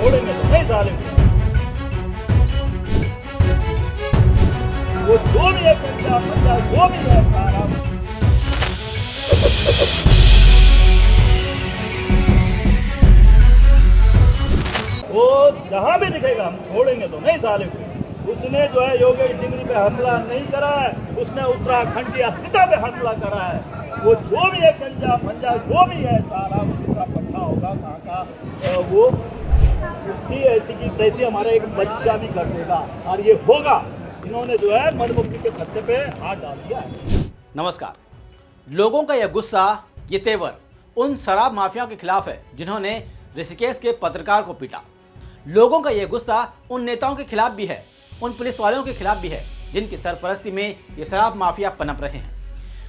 छोड़ेंगे तो नहीं साले। वो जो भी है पंजा पंजा जो भी है सारा वो जहां भी दिखेगा हम छोड़ेंगे तो नहीं साले को। उसने जो है योगेश डिंगरी पे हमला नहीं करा है, उसने उत्तराखंड की अस्मिता पे हमला करा है। वो जो भी है गंजा पंजा जो भी है सारा उसका पट्टा होगा कहाँ का वो उसकी ऐसी की तैसी हमारा एक बच्चा भी कर देगा और ये होगा। इन्होंने जो है मधुमक्खी के छत्ते पे हाथ डाल दिया है। नमस्कार। लोगों का यह गुस्सा, ये तेवर उन शराब माफियाओं के खिलाफ है जिन्होंने ऋषिकेश के पत्रकार को पीटा। लोगों का यह गुस्सा उन नेताओं के खिलाफ भी है, उन पुलिस वालों के खिलाफ भी है जिनकी सरपरस्ती में ये शराब माफिया पनप रहे हैं।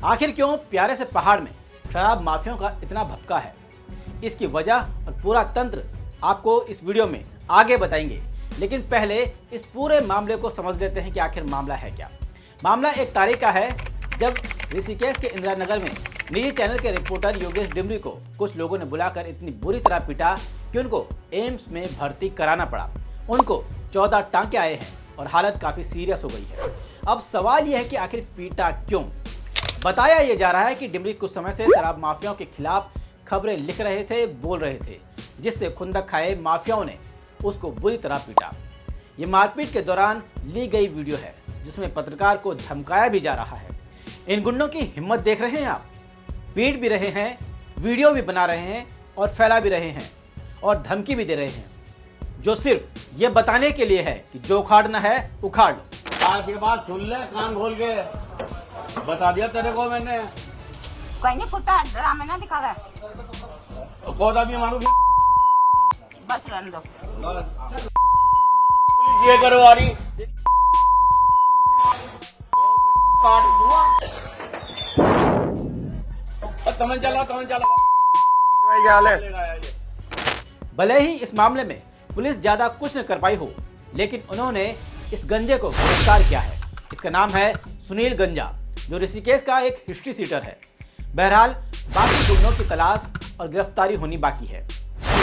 आखिर क्यों प्यारे से पहाड़ में शराब माफियाओं का इतना भपका है, इसकी वजह और पूरा तंत्र आपको इस वीडियो में आगे बताएंगे। लेकिन पहले इस पूरे मामले को समझ लेते हैं कि आखिर मामला है क्या। मामला एक तारीख का है जब ऋषिकेश के इंदिरा नगर में निजी चैनल के रिपोर्टर योगेश डिमरी को कुछ लोगों ने बुलाकर इतनी बुरी तरह पीटा कि उनको एम्स में भर्ती कराना पड़ा। उनको 14 टांके आए हैं और हालत काफ़ी सीरियस हो गई है। अब सवाल यह है कि आखिर पीटा क्यों। बताया यह जा रहा है कि डिमरी कुछ समय से शराब माफियाओं के खिलाफ खबरें लिख रहे थे, बोल रहे थे, जिससे खुंदक खाए माफियाओं ने उसको बुरी तरह पीटा। ये मारपीट के दौरान ली गई वीडियो है जिसमें पत्रकार को धमकाया भी जा रहा है। इन गुंडों की हिम्मत देख रहे हैं आप। पीट भी रहे हैं, वीडियो भी बना रहे हैं और फैला भी रहे हैं और धमकी भी दे रहे हैं, जो सिर्फ ये बताने के लिए है कि जो उखाड़ना है उखाड़ लो। आज के बाद सुन ले, कान खोल के बता दिया तेरे को मैंने। कोई नहीं फुटा ड्रामे ना दिखावे। पौधा भी मारू बस रहने दो। पुलिस ये करवा रही काट दूंगा। तमन चला भले ही इस मामले में पुलिस ज्यादा कुछ न कर पाई हो, लेकिन उन्होंने इस गंजे को गिरफ्तार किया है। इसका नाम है सुनील गंजा, जो ऋषिकेश का एक हिस्ट्री सीटर है। बहरहाल बाकी गुंडों की तलाश और गिरफ्तारी होनी बाकी है।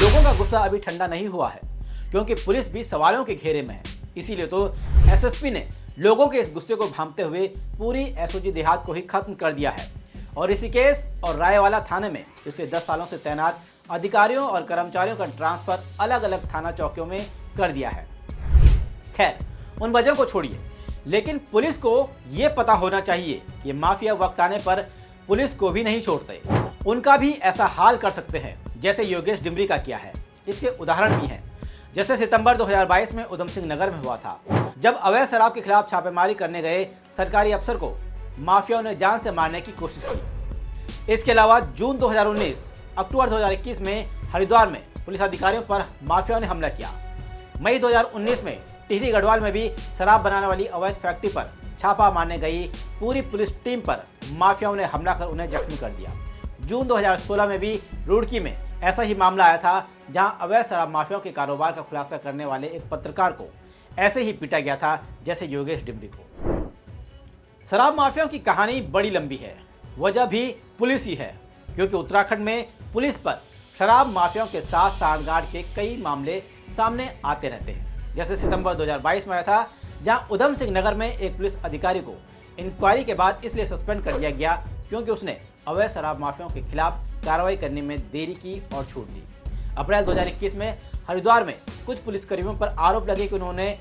लोगों का गुस्सा अभी ठंडा नहीं हुआ है क्योंकि पुलिस भी सवालों के घेरे में है। इसीलिए तो एसएसपी ने लोगों के इस गुस्से को भांपते हुए पूरी एसओजी देहात को ही खत्म कर दिया है और ऋषिकेश और रायवाला थाने में पिछले 10 सालों से तैनात अधिकारियों और कर्मचारियों का ट्रांसफर अलग अलग थाना चौकियों में कर दिया है। खैर, उन वजहों को छोड़िए, लेकिन पुलिस को यह पता होना चाहिए कि माफिया वक्त आने पर पुलिस को भी नहीं छोड़ते। उनका भी ऐसा हाल कर सकते हैं जैसे योगेश डिमरी का किया है। इसके उदाहरण भी हैं, जैसे सितंबर 2022 में उधम सिंह नगर में हुआ था, जब अवैध शराब के खिलाफ छापेमारी करने गए सरकारी अफसर को माफियाओं ने जान से मारने की कोशिश की। इसके अलावा जून 2019, अक्टूबर 2021 में हरिद्वार में पुलिस अधिकारियों पर माफियाओं ने हमला किया। मई 2019 में टिहरी गढ़वाल में भी शराब बनाने वाली अवैध फैक्ट्री पर छापा मारने गई पूरी पुलिस टीम पर माफियाओं ने हमला कर उन्हें जख्मी कर दिया। जून 2016 में भी रुड़की में ऐसा ही मामला आया था, जहां अवैध शराब माफियाओं के कारोबार का खुलासा करने वाले एक पत्रकार को ऐसे ही पीटा गया था जैसे योगेश डिमरी को। शराब माफियाओं की कहानी बड़ी लंबी है, वजह भी पुलिस ही है, क्योंकि उत्तराखंड में पुलिस पर शराब माफियाओं के साथ सांठगांठ के कई मामले सामने आते रहते हैं। जैसे सितंबर 2022 में आया था, जहां उधम सिंह नगर में एक पुलिस अधिकारी को इंक्वायरी के बाद इसलिए सस्पेंड कर दिया गया क्योंकि उसने अवैध शराब माफियाओं के खिलाफ कार्रवाई करने में देरी की और छूट दी। अप्रैल 2021 में हरिद्वार में कुछ पुलिसकर्मियों पर आरोप लगे कि उन्होंने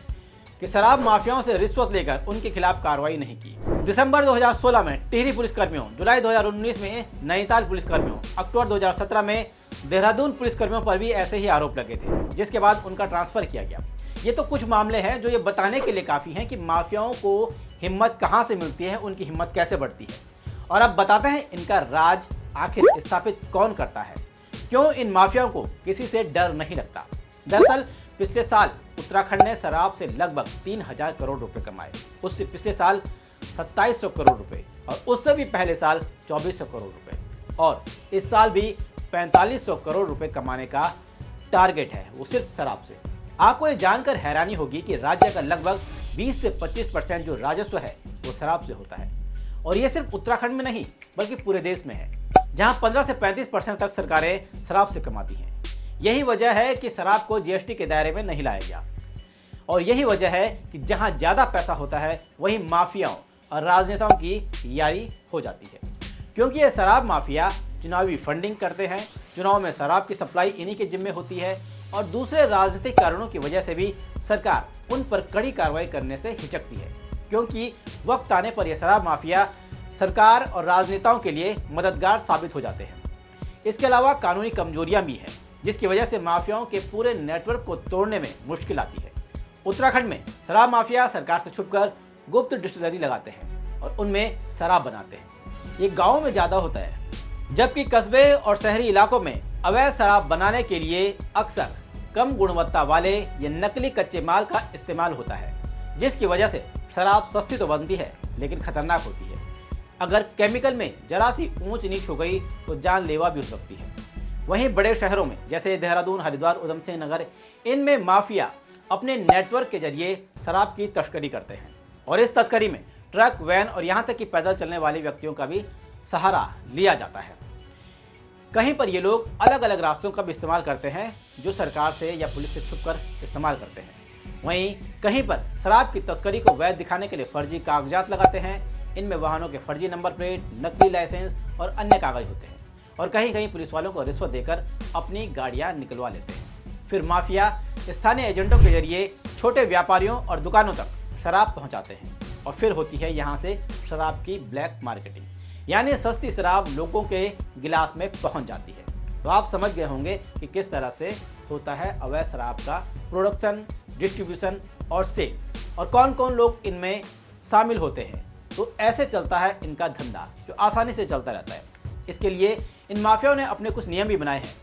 शराब माफियाओं से रिश्वत लेकर उनके खिलाफ कार्रवाई नहीं की। दिसंबर 2016 में टिहरी पुलिसकर्मियों, जुलाई 2019 में नैनीताल पुलिसकर्मियों, अक्टूबर 2017 में देहरादून पुलिसकर्मियों पर भी ऐसे ही आरोप लगे थे, जिसके बाद उनका ट्रांसफर किया गया। ये तो कुछ मामले हैं जो ये बताने के लिए काफ़ी हैं कि माफियाओं को हिम्मत कहाँ से मिलती है, उनकी हिम्मत कैसे बढ़ती है। और अब बताते हैं इनका राज आखिर स्थापित कौन करता है, क्यों इन माफियाओं को किसी से डर नहीं लगता। दरअसल पिछले साल उत्तराखंड ने शराब से लगभग 3000 करोड़ रुपए कमाए, उससे पिछले साल 2700 करोड़ रुपए और उससे भी पहले साल 2400 करोड़ रुपए और इस साल भी 4500 करोड़ रुपए कमाने का टारगेट है, वो सिर्फ शराब से। आपको ये जानकर हैरानी होगी कि राज्य का लगभग 20 से 25% जो राजस्व है वो शराब से होता है और ये सिर्फ उत्तराखंड में नहीं बल्कि पूरे देश में है, जहां 15 से 35% तक सरकारें शराब से कमाती हैं। यही वजह है कि शराब को जीएसटी के दायरे में नहीं लाया गया, और यही वजह है कि जहां ज्यादा पैसा होता है वहीं माफियाओं और राजनेताओं की यारी हो जाती है, क्योंकि ये शराब माफिया चुनावी फंडिंग करते हैं। चुनाव में शराब की सप्लाई इन्हीं के जिम्मे होती है, और दूसरे राजनीतिक कारणों की वजह से भी सरकार उन पर कड़ी कार्रवाई करने से हिचकती है, क्योंकि वक्त आने पर यह शराब माफिया सरकार और राजनेताओं के लिए मददगार साबित हो जाते हैं। इसके अलावा कानूनी कमजोरियां भी हैं, जिसकी वजह से माफियाओं के पूरे नेटवर्क को तोड़ने में मुश्किल आती है। उत्तराखंड में शराब माफिया सरकार से छुपकर गुप्त डिस्टिलरी लगाते हैं और उनमें शराब बनाते हैं। ये गाँव में ज्यादा होता है, जबकि कस्बे और शहरी इलाकों में अवैध शराब बनाने के लिए अक्सर कम गुणवत्ता वाले या नकली कच्चे माल का इस्तेमाल होता है, जिसकी वजह से शराब सस्ती तो बनती है लेकिन खतरनाक होती है। अगर केमिकल में जरा सी ऊंच नीच हो गई तो जानलेवा भी हो सकती है। वहीं बड़े शहरों में जैसे देहरादून, हरिद्वार, उधम सिंह नगर, इनमें माफिया अपने नेटवर्क के जरिए शराब की तस्करी करते हैं, और इस तस्करी में ट्रक, वैन और यहाँ तक कि पैदल चलने वाले व्यक्तियों का भी सहारा लिया जाता है। कहीं पर ये लोग अलग अलग रास्तों का भी इस्तेमाल करते हैं, जो सरकार से या पुलिस से छुपकर इस्तेमाल करते हैं। वहीं कहीं पर शराब की तस्करी को वैध दिखाने के लिए फर्जी कागजात लगाते हैं। इनमें वाहनों के फर्जी नंबर प्लेट, नकली लाइसेंस और अन्य कागज होते हैं, और कहीं कहीं पुलिस वालों को रिश्वत देकर अपनी गाड़ियां निकलवा लेते हैं। फिर माफिया स्थानीय एजेंटों के जरिए छोटे व्यापारियों और दुकानों तक शराब पहुंचाते हैं, और फिर होती है यहाँ से शराब की ब्लैक मार्केटिंग, यानी सस्ती शराब लोगों के गिलास में पहुंच जाती है। तो आप समझ गए होंगे कि किस तरह से होता है अवैध शराब का प्रोडक्शन, डिस्ट्रीब्यूशन और सेल, और कौन कौन लोग इनमें शामिल होते हैं। तो ऐसे चलता है इनका धंधा, जो आसानी से चलता रहता है। इसके लिए इन माफियाओं ने अपने कुछ नियम भी बनाए हैं,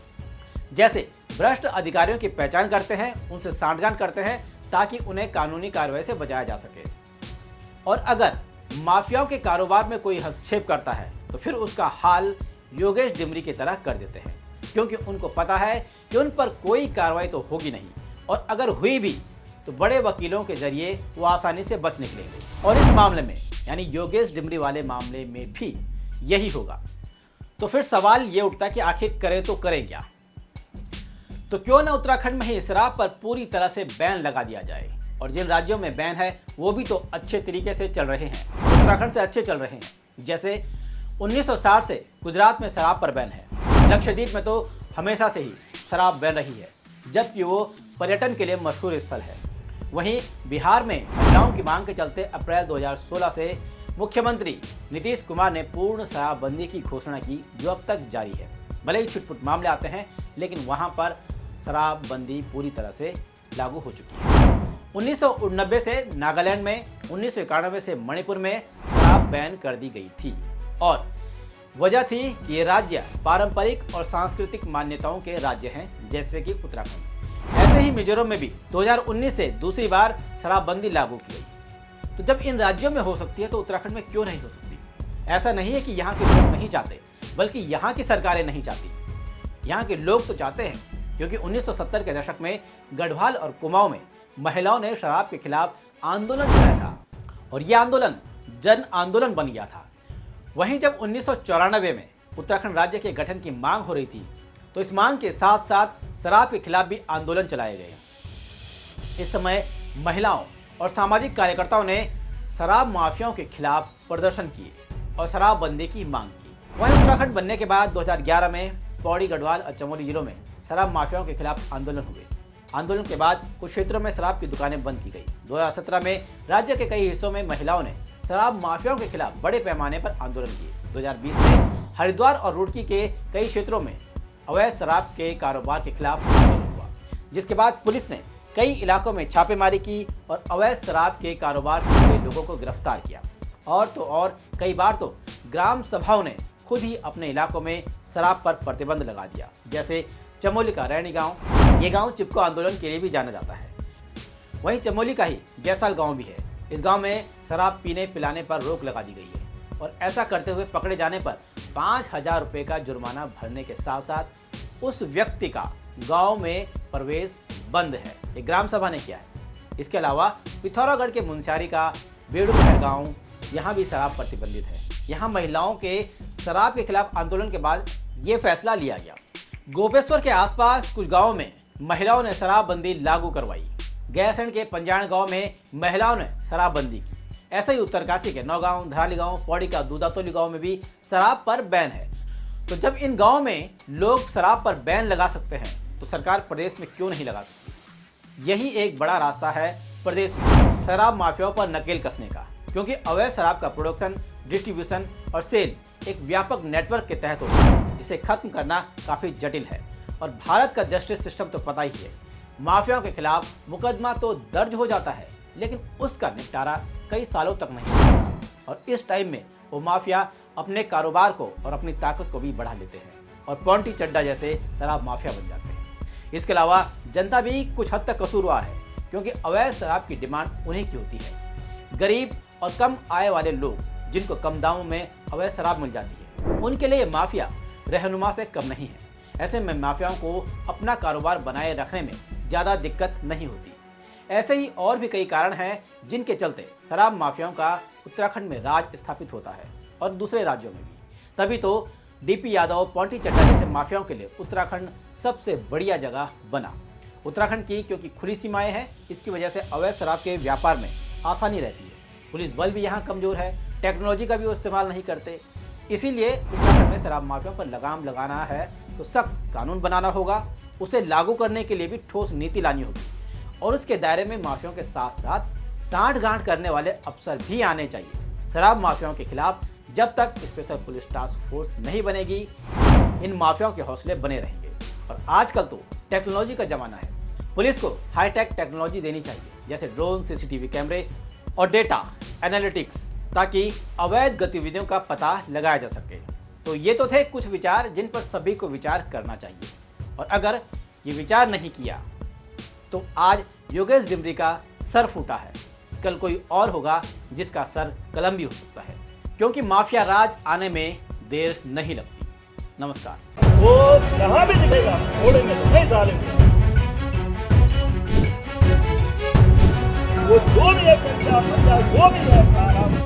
जैसे भ्रष्ट अधिकारियों की पहचान करते हैं, उनसे सांठगांठ करते हैं ताकि उन्हें कानूनी कार्रवाई से बचाया जा सके। और अगर माफियाओं के कारोबार में कोई हस्तक्षेप करता है तो फिर उसका हाल योगेश डिमरी की तरह कर देते हैं, क्योंकि उनको पता है कि उन पर कोई कार्रवाई तो होगी नहीं, और अगर हुई भी तो बड़े वकीलों के जरिए वो आसानी से बच निकलेंगे। और इस मामले में यानी योगेश डिमरी वाले मामले में भी यही होगा। तो फिर सवाल ये उठता है कि आखिर करें तो करें क्या? तो क्यों ना उत्तराखंड में ही शराब पर पूरी तरह से बैन लगा दिया जाए, और जिन राज्यों में बैन है वो भी तो अच्छे तरीके से चल रहे हैं, उत्तराखंड से अच्छे चल रहे हैं। जैसे 1960 से गुजरात में शराब पर बैन है, लक्षद्वीप में तो हमेशा से ही शराब बैन रही है, जबकि वो पर्यटन के लिए मशहूर स्थल है। वहीं बिहार में महिलाओं की मांग के चलते अप्रैल 2016 से मुख्यमंत्री नीतीश कुमार ने पूर्ण शराबबंदी की घोषणा की, जो अब तक जारी है। भले ही छुटपुट मामले आते हैं, लेकिन वहां पर शराबबंदी पूरी तरह से लागू हो चुकी है। 1989 से नागालैंड में, 1991 से मणिपुर में शराब बैन कर दी गई थी, और वजह थी कि ये राज्य पारंपरिक और सांस्कृतिक मान्यताओं के राज्य हैं, जैसे कि उत्तराखंड। ऐसे ही मिजोरम में भी 2019 से दूसरी बार शराबबंदी लागू की गई। तो जब इन राज्यों में हो सकती है तो उत्तराखंड में क्यों नहीं हो सकती? ऐसा नहीं है कि यहाँ के लोग नहीं चाहते, बल्कि यहाँ की सरकारें नहीं चाहती। यहाँ के लोग तो चाहते हैं, क्योंकि 1970 के दशक में गढ़वाल और कुमाऊं में महिलाओं ने शराब के खिलाफ आंदोलन चलाया था, और यह आंदोलन जन आंदोलन बन गया था। वहीं जब 1994 में उत्तराखंड राज्य के गठन की मांग हो रही थी, तो इस मांग के साथ साथ शराब के खिलाफ भी आंदोलन चलाए गए। इस समय महिलाओं और सामाजिक कार्यकर्ताओं ने शराब माफियाओं के खिलाफ प्रदर्शन किए और शराबबंदी की मांग की। वहीं उत्तराखंड बनने के बाद 2011 में पौड़ी, गढ़वाल और चमोली जिलों में शराब माफियाओं के खिलाफ आंदोलन हुए। आंदोलन के बाद कुछ क्षेत्रों में शराब की दुकानें बंद की गई। 2017 में राज्य के कई हिस्सों में महिलाओं ने शराब माफियाओं के खिलाफ बड़े पैमाने पर आंदोलन किए। 2020 में हरिद्वार और रुड़की के कई क्षेत्रों में अवैध शराब के कारोबार के खिलाफ आंदोलन हुआ, जिसके बाद पुलिस ने कई इलाकों में छापेमारी की और अवैध शराब के कारोबार से जुड़े लोगों को गिरफ्तार किया। और तो और कई बार तो ग्राम सभाओं ने खुद ही अपने इलाकों में शराब पर प्रतिबंध लगा दिया। जैसे चमोली का रैनी गांव, ये गांव चिपको आंदोलन के लिए भी जाना जाता है। वहीं चमोली का ही जैसाल गांव भी है। इस गांव में शराब पीने पिलाने पर रोक लगा दी गई है, और ऐसा करते हुए पकड़े जाने पर 5,000 रुपये का जुर्माना भरने के साथ साथ उस व्यक्ति का गांव में प्रवेश बंद है। एक ग्राम सभा ने किया है। इसके अलावा पिथौरागढ़ के मुंशियारी का बेड़ूबहर गाँव, यहाँ भी शराब प्रतिबंधित है। यहाँ महिलाओं के शराब के खिलाफ आंदोलन के बाद ये फैसला लिया गया। गोपेश्वर के आसपास कुछ गांवों में महिलाओं ने शराबबंदी लागू करवाई। गैरसैंण के पंजाण गांव में महिलाओं ने शराबबंदी की। ऐसे ही उत्तरकाशी के नौगांव, धराली गांव, पौड़ी का दूधातोली गांव में भी शराब पर बैन है। तो जब इन गांवों में लोग शराब पर बैन लगा सकते हैं तो सरकार प्रदेश में क्यों नहीं लगा सकती? यही एक बड़ा रास्ता है प्रदेश में शराब माफियाओं पर नकेल कसने का, क्योंकि अवैध शराब का प्रोडक्शन, डिस्ट्रीब्यूशन और सेल एक व्यापक नेटवर्क के तहत होता है, जिसे खत्म करना काफी जटिल है। और भारत का जस्टिस सिस्टम तो पता ही है, माफियाओं के खिलाफ मुकदमा तो दर्ज हो जाता है, लेकिन उसका निपटारा कई सालों तक नहीं होता। और इस टाइम में वो माफिया अपने कारोबार को और अपनी ताकत को भी बढ़ा लेते हैं और पॉन्टी चड्डा जैसे शराब माफिया बन जाते हैं। इसके अलावा जनता भी कुछ हद तक कसूरवार है, क्योंकि अवैध शराब की डिमांड उन्हीं की होती है। गरीब और कम आय वाले लोग जिनको कम दामों में अवैध शराब मिल जाती है, उनके लिए माफिया रहनुमा से कम नहीं है। ऐसे में माफियाओं को अपना कारोबार बनाए रखने में ज़्यादा दिक्कत नहीं होती। ऐसे ही और भी कई कारण हैं जिनके चलते शराब माफियाओं का उत्तराखंड में राज स्थापित होता है और दूसरे राज्यों में भी। तभी तो डीपी यादव, पॉन्टी चड्डा जैसे माफियाओं के लिए उत्तराखंड सबसे बढ़िया जगह बना। उत्तराखंड की क्योंकि खुली सीमाएं हैं, इसकी वजह से अवैध शराब के व्यापार में आसानी रहती है। पुलिस बल भी यहाँ कमजोर है, टेक्नोलॉजी का भी वो इस्तेमाल नहीं करते। इसीलिए उत्तराखंड में शराब माफियाओं पर लगाम लगाना है तो सख्त कानून बनाना होगा, उसे लागू करने के लिए भी ठोस नीति लानी होगी और उसके दायरे में माफियाओं के साथ साथ सांठ-गांठ करने वाले अफसर भी आने चाहिए। शराब माफियाओं के खिलाफ जब तक स्पेशल पुलिस टास्क फोर्स नहीं बनेगी, इन माफियाओं के हौसले बने रहेंगे। और आजकल तो टेक्नोलॉजी का जमाना है, पुलिस को हाईटेक टेक्नोलॉजी देनी चाहिए, जैसे ड्रोन, सीसीटीवी कैमरे और डेटा एनालिटिक्स, ताकि अवैध गतिविधियों का पता लगाया जा सके। तो ये तो थे कुछ विचार जिन पर सभी को विचार करना चाहिए। और अगर ये विचार नहीं किया तो आज योगेश डिमरी का सर फूटा है, कल कोई और होगा जिसका सर कलम भी हो सकता है, क्योंकि माफिया राज आने में देर नहीं लगती। नमस्कार। वो जहां भी दिखेगा छोड़ेंगे तो नहीं साले। वो जो भी है, जो भी है सारा